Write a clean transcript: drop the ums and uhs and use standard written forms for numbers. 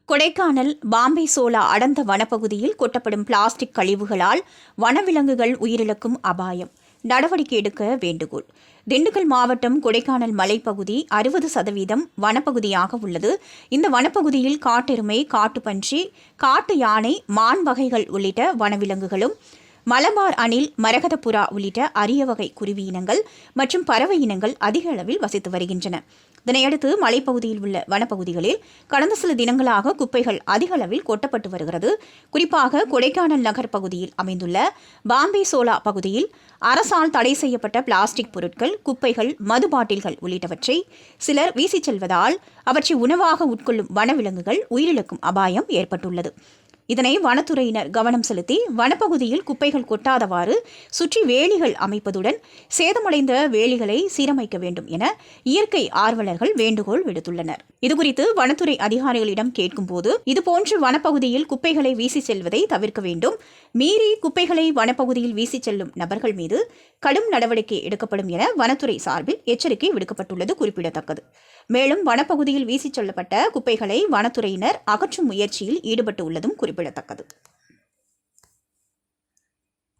கொடைக்கானல் பாம்பே சோலா அடர்ந்த வனப்பகுதியில் கொட்டப்படும் பிளாஸ்டிக் கழிவுகளால் வனவிலங்குகள் உயிரிழக்கும் அபாயம். நடவடிக்கை எடுக்க வேண்டுகோள். திண்டுக்கல் மாவட்டம் கொடைக்கானல் மலைப்பகுதி 60% வனப்பகுதியாக உள்ளது. இந்த வனப்பகுதியில் காட்டெருமை, காட்டுப்பன்றி, காட்டு யானை, மான் வகைகள் உள்ளிட்ட வனவிலங்குகளும், மலபார் அணில், மரகதப்புறா உள்ளிட்ட அரிய வகை குருவி இனங்கள் மற்றும் பறவை இனங்கள் அதிக அளவில் வசித்து வருகின்றன. இதனையடுத்து மலைப்பகுதியில் உள்ள வனப்பகுதிகளில் கடந்த சில தினங்களாக குப்பைகள் அதிக அளவில் கொட்டப்பட்டு வருகிறது. குறிப்பாக கொடைக்கானல் நகர் பகுதியில் அமைந்துள்ள பாம்பே சோலா பகுதியில் அரசால் தடை செய்யப்பட்ட பிளாஸ்டிக் பொருட்கள், குப்பைகள், மது பாட்டில்கள் உள்ளிட்டவற்றை சிலர் வீசிச் செல்வதால் அவற்றை உணவாக உட்கொள்ளும் வனவிலங்குகள் உயிரிழக்கும் அபாயம் ஏற்பட்டுள்ளது. இதனை வனத்துறையினர் கவனம் செலுத்தி வனப்பகுதியில் குப்பைகள் கொட்டாதவாறு சுற்றி வேலிகள் அமைப்பதுடன் சேதமடைந்த வேலிகளை சீரமைக்க வேண்டும் என இயற்கை ஆர்வலர்கள் வேண்டுகோள் விடுத்துள்ளனர். இதுகுறித்து வனத்துறை அதிகாரிகளிடம் கேட்கும்போது, இதுபோன்று வனப்பகுதியில் குப்பைகளை வீசி செல்வதை தவிர்க்க வேண்டும். மீறி குப்பைகளை வனப்பகுதியில் வீசி செல்லும் நபர்கள் மீது கடும் நடவடிக்கை எடுக்கப்படும் என வனத்துறை சார்பில் எச்சரிக்கை விடுக்கப்பட்டுள்ளது குறிப்பிடத்தக்கது. மேலும் வனப்பகுதியில் வீசிச் செல்லப்பட்ட குப்பைகளை வனத்துறையினர் அகற்றும் முயற்சியில் ஈடுபட்டு உள்ளதும் குறிப்பிடத்தக்கது.